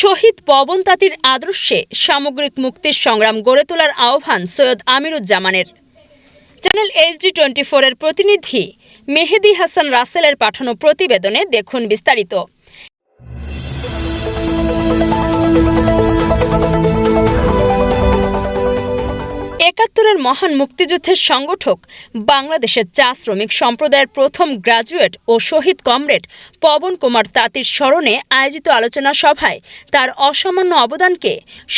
শহীদ পবন তাঁতির আদর্শে সামগ্রিক মুক্তির সংগ্রাম গড়ে তোলার আহ্বান সৈয়দ আমিরুজ্জামানের। চ্যানেল HD24 এর প্রতিনিধি মেহেদী হাসান রাসেলের পাঠানো প্রতিবেদনে দেখুন বিস্তারিত। একাত্তরের মহান মুক্তিযুদ্ধের সংগঠক, বাংলাদেশের চা শ্রমিক সম্প্রদায়ের প্রথম গ্রাজুয়েট ও শহীদ কমরেড পবন কুমার তাঁতির স্মরণে আয়োজিত আলোচনা সভায় তার অসামান্য অবদানকে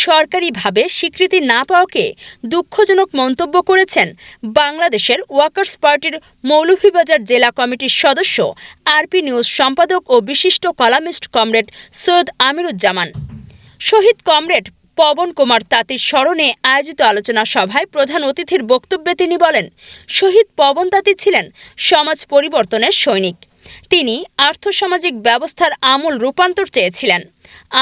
সরকারিভাবে স্বীকৃতি না পাওয়াকে দুঃখজনক মন্তব্য করেছেন বাংলাদেশের ওয়ার্কার্স পার্টির মৌলভীবাজার জেলা কমিটির সদস্য, RP নিউজ সম্পাদক ও বিশিষ্ট কলামিস্ট কমরেড সৈয়দ আমিরুজ্জামান। শহীদ কমরেড পবন কুমার তাঁতির স্মরণে আয়োজিত আলোচনা সভায় প্রধান অতিথির বক্তব্যে তিনি বলেন, শহীদ পবন তাঁতি ছিলেন সমাজ পরিবর্তনের সৈনিক। তিনি আর্থসামাজিক ব্যবস্থার আমূল রূপান্তর চেয়েছিলেন।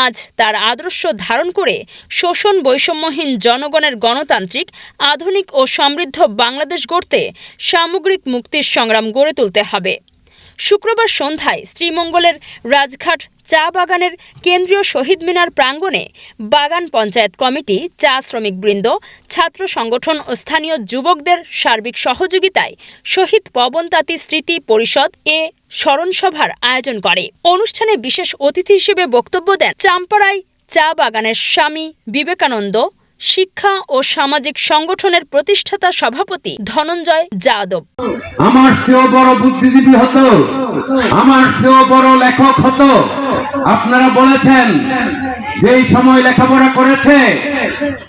আজ তার আদর্শ ধারণ করে শোষণ বৈষম্যহীন জনগণের গণতান্ত্রিক, আধুনিক ও সমৃদ্ধ বাংলাদেশ গড়তে সামগ্রিক মুক্তির সংগ্রাম গড়ে তুলতে হবে। শুক্রবার সন্ধ্যায় শ্রীমঙ্গলের রাজঘাট চা বাগানের কেন্দ্রীয় শহীদ মিনার প্রাঙ্গণে বাগান পঞ্চায়েত কমিটি, চা শ্রমিকবৃন্দ, ছাত্র সংগঠন ও স্থানীয় যুবকদের সার্বিক সহযোগিতায় শহীদ পবন তাঁতি স্মৃতি পরিষদ স্মরণসভার আয়োজন করে। অনুষ্ঠানে বিশেষ অতিথি হিসেবে বক্তব্য দেন চাম্পাড়ায় চা বাগানের স্বামী বিবেকানন্দ শিক্ষা ও সামাজিক সংগঠনের প্রতিষ্ঠাতা সভাপতি ধনঞ্জয় যাদব। আমার চেয়েও বড় বুদ্ধিজীবী হতো, আমার চেয়েও বড় লেখক হতো। আপনারা বলেছেন যেই সময় লেখাপড়া করেছে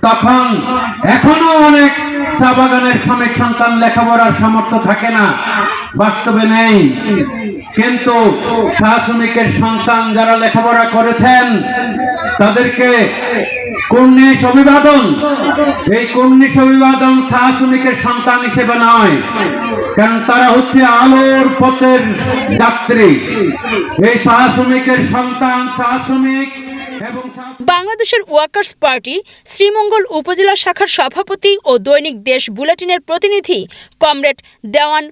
তখন এখনো অনেক চা বাগানের শ্রমিক সন্তান লেখাপড়ার সামর্থ্য থাকে না, বাস্তবে নেই। কিন্তু চা শ্রমিকের সন্তান যারা লেখাপড়া করেছেন তাদেরকে কর্নিশ অভিবাদন। এই কর্নিশ অভিবাদন চা শ্রমিকের সন্তান হিসেবে নয়, কারণ তারা হচ্ছে আলোর পথের যাত্রী। এই চা শ্রমিকের সন্তান চা শ্রমিক। বাংলাদেশের ওয়ার্কার্স পার্টি শ্রীমঙ্গল উপজেলা শাখার সভাপতি ও দৈনিক দেশ বুলেটিনের প্রতিনিধি কমরেড দেওয়ান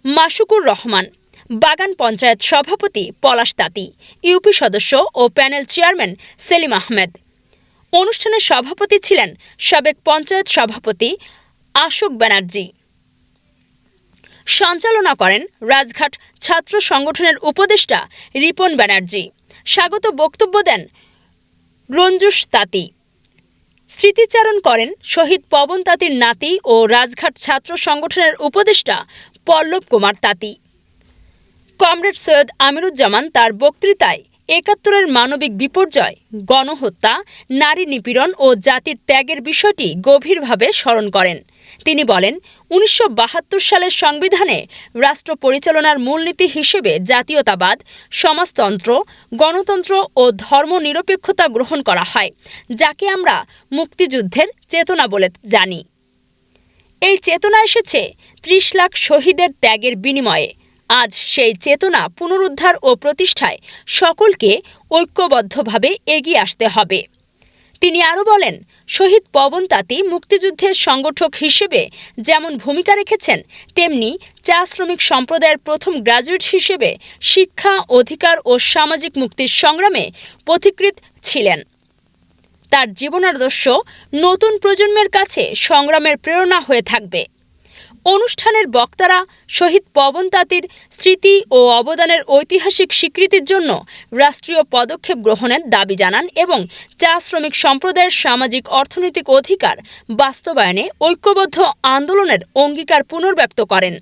মাসুকুর রহমান, বাগান পঞ্চায়েত সভাপতি পলাশ তাঁতি, ইউপি সদস্য ও প্যানেল চেয়ারম্যান সেলিম আহমেদ। অনুষ্ঠানের সভাপতি ছিলেন সাবেক পঞ্চায়েত সভাপতি আশোক ব্যানার্জি। সঞ্চালনা করেন রাজঘাট ছাত্র সংগঠনের উপদেষ্টা রিপন ব্যানার্জি। স্বাগত বক্তব্য দেন রঞ্জুস তাঁতি। স্মৃতিচারণ করেন শহীদ পবন তাঁতির নাতি ও রাজঘাট ছাত্র সংগঠনের উপদেষ্টা পল্লব কুমার তাঁতি। কমরেড সৈয়দ আমিরুজ্জামান তার বক্তৃতায় একাত্তরের মানবিক বিপর্যয়, গণহত্যা, নারী নিপীড়ন ও জাতির ত্যাগের বিষয়টি গভীরভাবে স্মরণ করেন। তিনি বলেন, 1972 সালের সংবিধানে রাষ্ট্র পরিচালনার মূলনীতি হিসেবে জাতীয়তাবাদ, সমাজতন্ত্র, গণতন্ত্র ও ধর্মনিরপেক্ষতা গ্রহণ করা হয়, যাকে আমরা মুক্তিযুদ্ধের চেতনা বলে জানি। এই চেতনা এসেছে 30 লাখ শহীদের ত্যাগের বিনিময়ে। আজ সেই চেতনা পুনরুদ্ধার ও প্রতিষ্ঠায় সকলকে ঐক্যবদ্ধভাবে এগিয়ে আসতে হবে। তিনি আরও বলেন, শহীদ পবন তাঁতি মুক্তিযুদ্ধের সংগঠক হিসেবে যেমন ভূমিকা রেখেছেন, তেমনি চা শ্রমিক সম্প্রদায়ের প্রথম গ্রাজুয়েট হিসেবে শিক্ষা, অধিকার ও সামাজিক মুক্তির সংগ্রামে পথিকৃৎ ছিলেন। তার জীবনাদর্শ নতুন প্রজন্মের কাছে সংগ্রামের প্রেরণা হয়ে থাকবে। অনুষ্ঠানের বক্তারা শহীদ পবন তাঁতির স্মৃতি ও অবদানের ঐতিহাসিক স্বীকৃতির জন্য রাষ্ট্রীয় পদক্ষেপ গ্রহণের দাবি জানান এবং চা শ্রমিক সম্প্রদায়ের সামাজিক অর্থনৈতিক অধিকার বাস্তবায়নে ঐক্যবদ্ধ আন্দোলনের অঙ্গীকার পুনর্ব্যক্ত করেন।